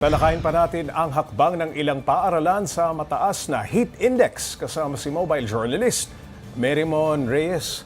Talakayin pa natin ang hakbang ng ilang paaralan sa mataas na heat index kasama si mobile journalist Merymon Reyes.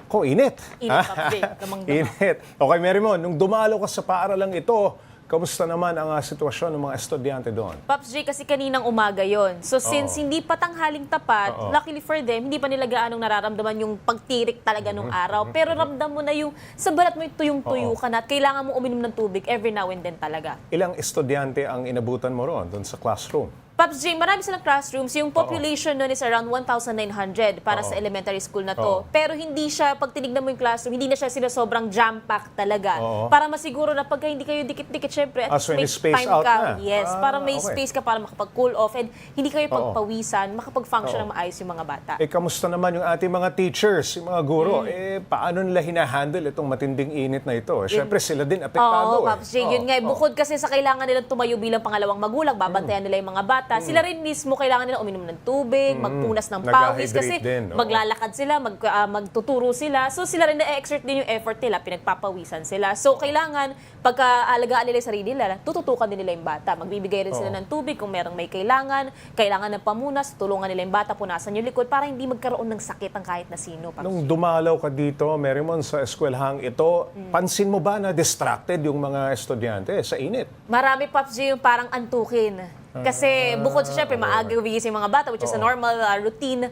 Ko, init. Init, update. Damang-dama. Init. Okay, Merymon, nung dumalo ka sa paaralang ito, kamusta naman ang sitwasyon ng mga estudyante doon? Pops J, kasi kaninang umaga yon. So since hindi pa tanghaling tapat, luckily for them, hindi pa nila gaanong nararamdaman yung pagtirik talaga nung araw. Pero ramdam mo na yung sa balat mo yung tuyong-tuyo ka na at kailangan mo uminom ng tubig every now and then talaga. Ilang estudyante ang inabutan mo roon doon sa classroom? Pops J, marami silang classrooms. Yung population nun is around 1,900 para sa elementary school na to. Pero hindi siya, pag tinignan mo yung classroom, hindi na siya sila sobrang jam-packed talaga. Para masiguro na pagka hindi kayo dikit-dikit, syempre, at so may space time out ka. na. Yes, para may Okay. space ka para makapag-cool off and hindi kayo pagpawisan, makapag-function ng maayos yung mga bata. Kamusta naman yung ating mga teachers, yung mga guro? Paano nila hinahandle itong matinding init na ito? Siyempre, sila din apektado. Oo, Pops J, yun nga. Bukod kasi sa kailangan nilang tumayo bilang pangalawang magulang, babantayan nila yung mga bata, sila rin mismo kailangan nila uminom ng tubig, magpunas ng pawis kasi Nag-hydrate din, maglalakad sila, magtuturo sila. So sila rin na-exert din yung effort nila, pinagpapawisan sila. So kailangan, pagka-alagaan nila yung sarili nila, tututukan din nila yung bata. Magbibigay rin sila ng tubig kung merong may kailangan ng pamunas, tulungan nila yung bata, punasan yung likod para hindi magkaroon ng sakit ang kahit na sino. Pops J. Nung dumalaw ka dito, Merymon, sa eskwelahang ito, pansin mo ba na distracted yung mga estudyante sa init? Marami, Pops J, yung parang antukin. Kasi bukod sa syempre maaga gigising yung mga bata, which is a normal routine,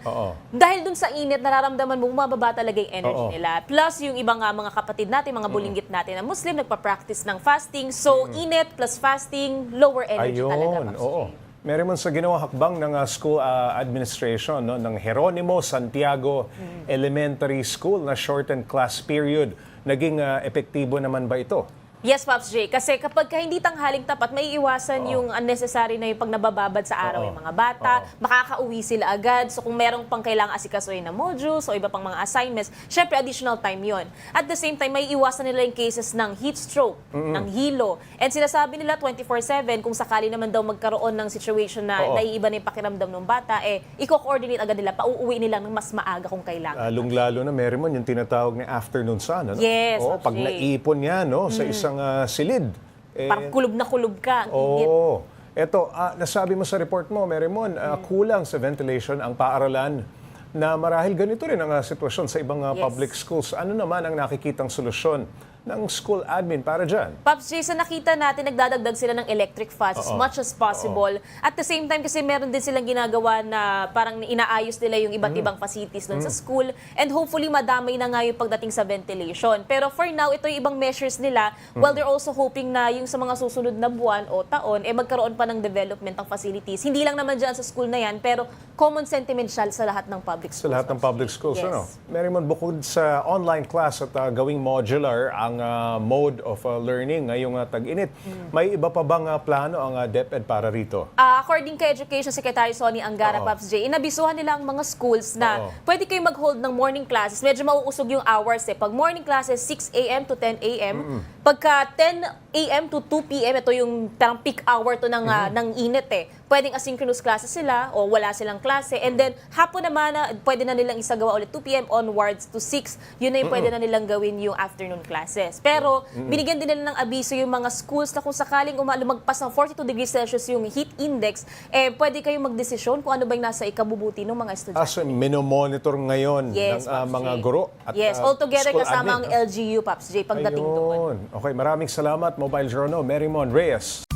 dahil dun sa init, nararamdaman mo, bumababa talaga yung energy nila. Plus, yung ibang mga kapatid natin, mga bulinggit natin na Muslim, nagpa-practice ng fasting. So, init plus fasting, lower energy talaga. Pops J. Merymon, sa ginawang hakbang ng school administration ng Jeronimo Santiago Elementary School na shortened class period, naging epektibo naman ba ito? Yes, Pops J. Kasi kapag hindi tanghaling tapat, may iwasan yung unnecessary na yung pag nabababad sa araw yung mga bata, makakauwi sila agad. So kung merong pang kailangang asikasuhin na modules o iba pang mga assignments, syempre additional time yon. At the same time, may iwasan nila yung cases ng heat stroke, ng hilo. And sinasabi nila 24/7, kung sakali naman daw magkaroon ng situation na naiiba na yung pakiramdam ng bata, i-coordinate agad nila, pauuwi nila ng mas maaga kung kailangan. Lalong-lalo na, Merymon, yung tinatawag na afternoon sun. Ano? Yes, Pag Pops J. naipon yan sa isang silid. Parang kulob na kulob ka. Ang init. Eto, nasabi mo sa report mo, Merymon, kulang sa ventilation ang paaralan na marahil ganito rin ang sitwasyon sa ibang public schools. Ano naman ang nakikitang solusyon ng school admin para dyan? Pops J, sa nakita natin, nagdadagdag sila ng electric fans as much as possible. At the same time, kasi meron din silang ginagawa na parang inaayos nila yung iba't ibang facilities doon sa school. And hopefully, madamay na nga yung pagdating sa ventilation. Pero for now, ito yung ibang measures nila. While they're also hoping na yung sa mga susunod na buwan o taon, magkaroon pa ng development ng facilities. Hindi lang naman dyan sa school na yan, pero common sentiment siya sa lahat ng public schools. Sa lahat ng public schools, Yes. ano? Merymon, bukod sa online class at gawing modular ang mode of learning ngayong tag-init, may iba pa bang plano ang DepEd para rito? According kay Education Secretary Sonny Angara, Pops J, inabisuhan nila ang mga schools na pwede kayo mag-hold ng morning classes. Medyo mauusog yung hours Pag morning classes, 6 a.m. to 10 a.m. Pagka 10 a.m. to 2 p.m., ito yung parang peak hour to ng init Pwedeng asynchronous classes sila o wala silang klase. And then, hapon naman pwede na nilang isagawa ulit 2 p.m. onwards to 6. Yun na yung pwede na nilang gawin yung afternoon classes. Pero, binigyan din nila ng abiso yung mga schools na kung sakaling lumagpas ng 42 degrees Celsius yung heat index, pwede kayong magdesisyon kung ano ba yung nasa ikabubuti ng mga estudyante. So, minomonitor ngayon Yes, ng Pops mga J. guro at Yes, altogether school kasama ang admin. LGU, Pops J, pagdating doon. Okay, maraming salamat, Mobile Journal, Merymon Reyes.